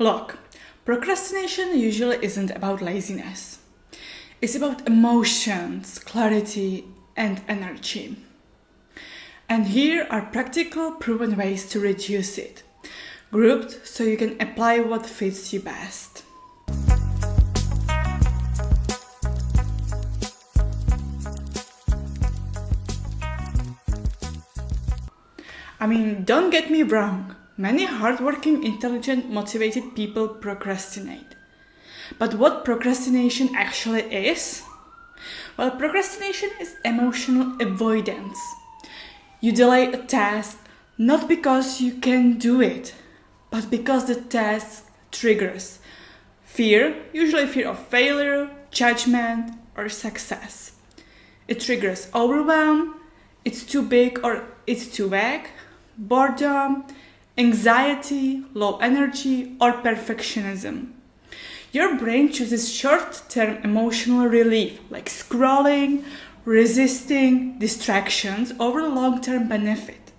Look, procrastination usually isn't about laziness. It's about emotions, clarity, and energy. And here are practical, proven ways to reduce it, grouped so you can apply what fits you best. Don't get me wrong. Many hardworking, intelligent, motivated people procrastinate. But what procrastination actually is? Well, procrastination is emotional avoidance. You delay a task not because you can do it, but because the task triggers fear, usually fear of failure, judgment, or success. It triggers overwhelm, it's too big or it's too vague, boredom, anxiety, low energy, or perfectionism. Your brain chooses short-term emotional relief like scrolling, resisting distractions over long-term benefit.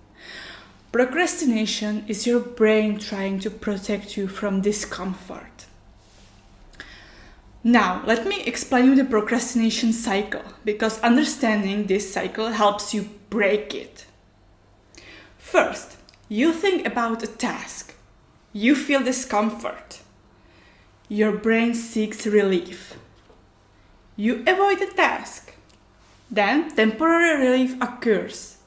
Procrastination is your brain trying to protect you from discomfort. Now, let me explain you the procrastination cycle, because understanding this cycle helps you break it. First, you think about a task. You feel discomfort. Your brain seeks relief. You avoid the task. Then temporary relief occurs.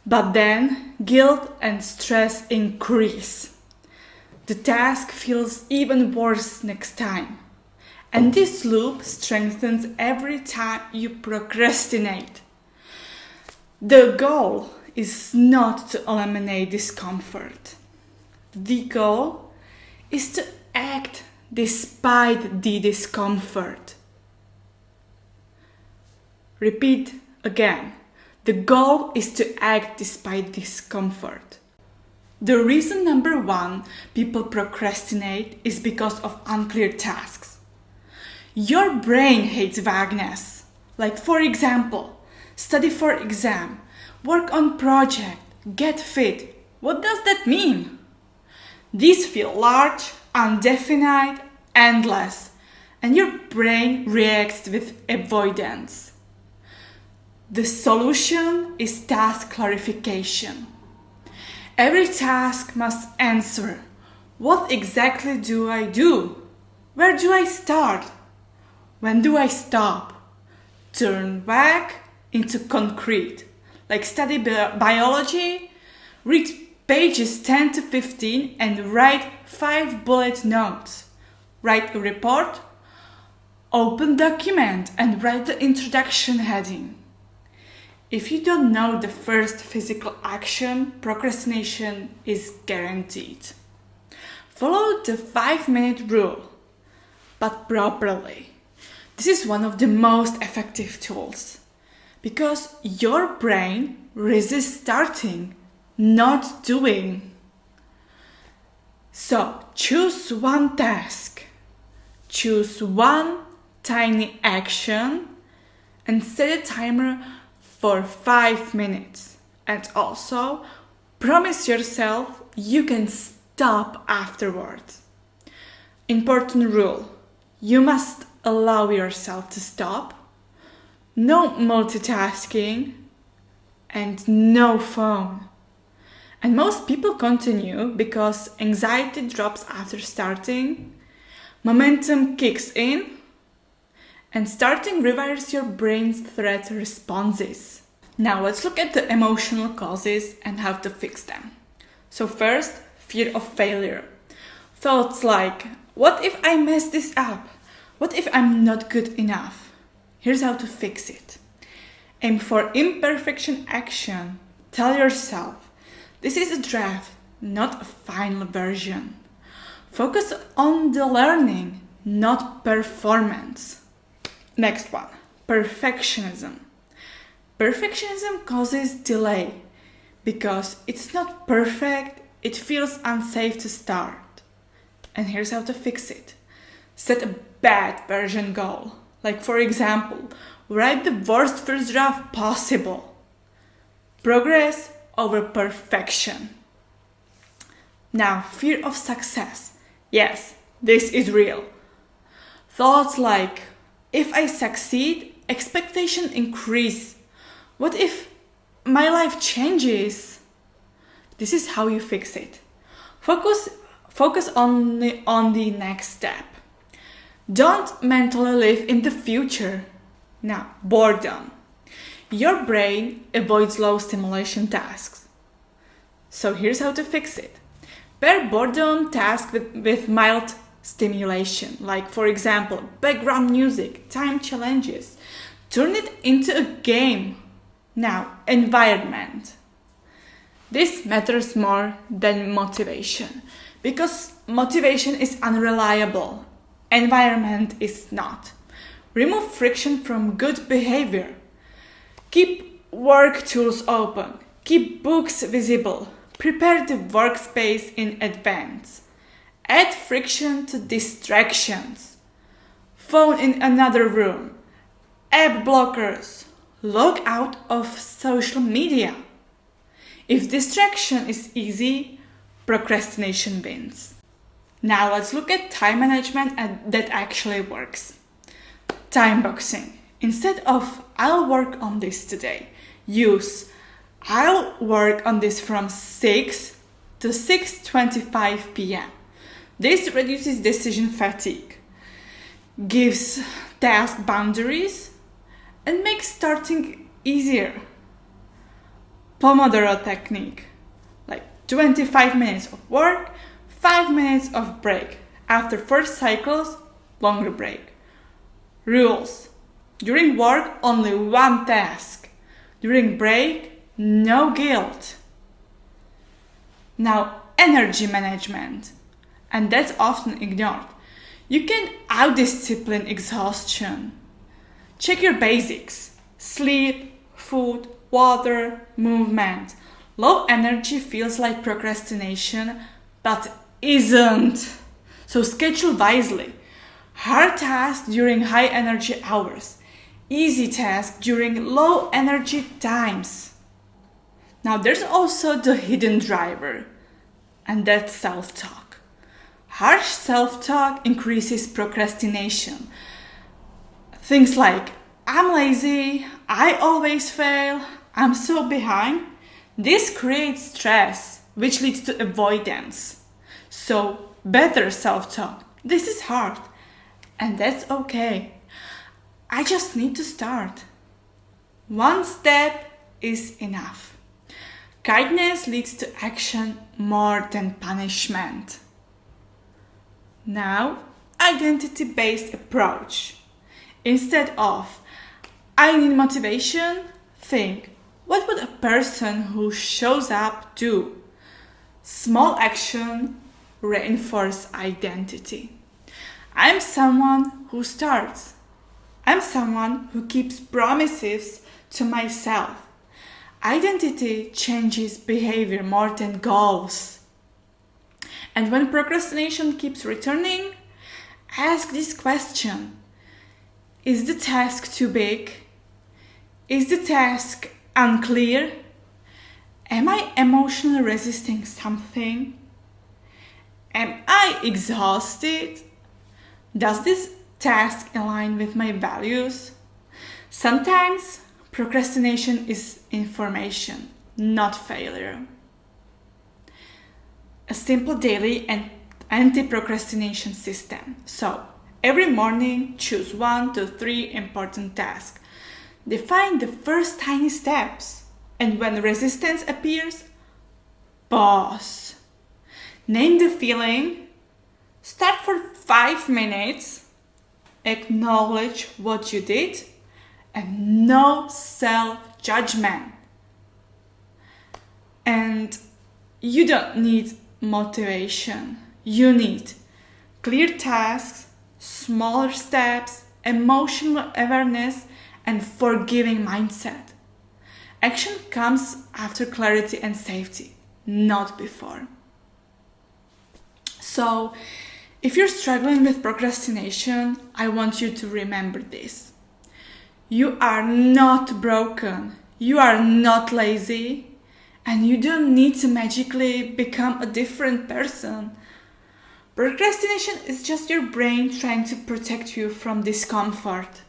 But then guilt and stress increase. The task feels even worse next time. And this loop strengthens every time you procrastinate. The goal is not to eliminate discomfort. The goal is to act despite the discomfort. Repeat again. The goal is to act despite discomfort. The reason number one people procrastinate is because of unclear tasks. Your brain hates vagueness. Like, for example, study for exam, work on project, get fit. What does that mean? These feel large, undefinite, endless, and your brain reacts with avoidance. The solution is task clarification. Every task must answer, what exactly do I do? Where do I start? When do I stop? Turn vague into concrete. Like study biology, read pages 10 to 15 and write 5 bullet notes. Write a report, open document and write the introduction heading. If you don't know the first physical action, procrastination is guaranteed. Follow the 5-minute rule, but properly. This is one of the most effective tools because your brain resists starting, not doing. So choose one task, choose one tiny action and set a timer for 5 minutes. And also promise yourself you can stop afterwards. Important rule, you must allow yourself to stop, no multitasking, and no phone. And most people continue because anxiety drops after starting, momentum kicks in, and starting rewires your brain's threat responses. Now let's look at the emotional causes and how to fix them. So first, fear of failure. Thoughts like, what if I mess this up? What if I'm not good enough? Here's how to fix it. Aim for imperfection action. Tell yourself, this is a draft, not a final version. Focus on the learning, not performance. Next one, perfectionism. Perfectionism causes delay because it's not perfect, it feels unsafe to start. And here's how to fix it. Set a bad version goal. Like, for example, write the worst first draft possible. Progress over perfection. Now, fear of success. Yes, this is real. Thoughts like, if I succeed, expectation increase. What if my life changes? This is how you fix it. Focus on the next step. Don't mentally live in the future. Now, boredom. Your brain avoids low stimulation tasks. So here's how to fix it. Pair boredom tasks with mild stimulation, like for example, background music, time challenges. Turn it into a game. Now, environment. This matters more than motivation because motivation is unreliable. Environment is not. Remove friction from good behavior. Keep work tools open. Keep books visible. Prepare the workspace in advance. Add friction to distractions. Phone in another room. App blockers. Log out of social media. If distraction is easy, procrastination wins. Now let's look at time management that actually works. Time boxing. Instead of I'll work on this today, use I'll work on this from 6 to 6:25 p.m. This reduces decision fatigue, gives task boundaries, and makes starting easier. Pomodoro technique, like 25 minutes of work, 5 minutes of break. After 4 cycles, longer break. Rules. During work, only one task. During break, no guilt. Now, energy management. And that's often ignored. You can out-discipline exhaustion. Check your basics. Sleep, food, water, movement. Low energy feels like procrastination, but isn't. So schedule wisely. Hard tasks during high energy hours. Easy tasks during low energy times. Now there's also the hidden driver, and that's self-talk. Harsh self-talk increases procrastination. Things like, I'm lazy, I always fail, I'm so behind. This creates stress, which leads to avoidance. So, better self-talk. This is hard, and that's okay. I just need to start. One step is enough. Kindness leads to action more than punishment. Now, identity-based approach. Instead of, I need motivation, think, what would a person who shows up do? Small action reinforce identity. I'm someone who starts. I'm someone who keeps promises to myself. Identity changes behavior more than goals. And when procrastination keeps returning, ask this question. Is the task too big? Is the task unclear? Am I emotionally resisting something? Am I exhausted? Does this task align with my values? Sometimes procrastination is information, not failure. A simple daily and anti-procrastination system. So, every morning, choose 1 to 3 important tasks. Define the first tiny steps. And when resistance appears, pause. Name the feeling. Start for 5 minutes. Acknowledge what you did. And no self-judgment. And you don't need motivation. You need clear tasks, smaller steps, emotional awareness, and forgiving mindset. Action comes after clarity and safety, not before. So, if you're struggling with procrastination, I want you to remember this. You are not broken, you are not lazy, and you don't need to magically become a different person. Procrastination is just your brain trying to protect you from discomfort.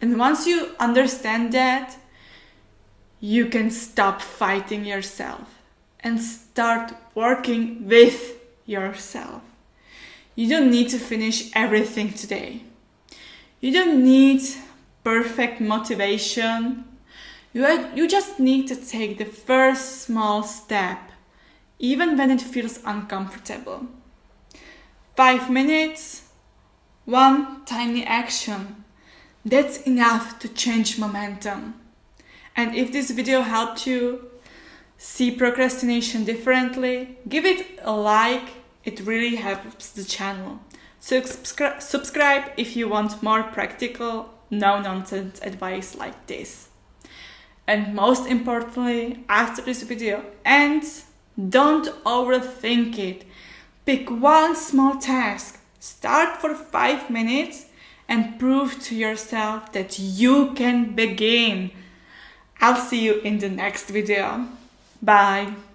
And once you understand that, you can stop fighting yourself and start working with yourself. You don't need to finish everything today. You don't need perfect motivation. You just need to take the first small step, even when it feels uncomfortable. 5 minutes, one tiny action. That's enough to change momentum. And if this video helped you see procrastination differently, give it a like. It really helps the channel. So subscribe if you want more practical, no-nonsense advice like this. And most importantly, after this video ends, don't overthink it. Pick one small task, start for 5 minutes, and prove to yourself that you can begin. I'll see you in the next video. Bye.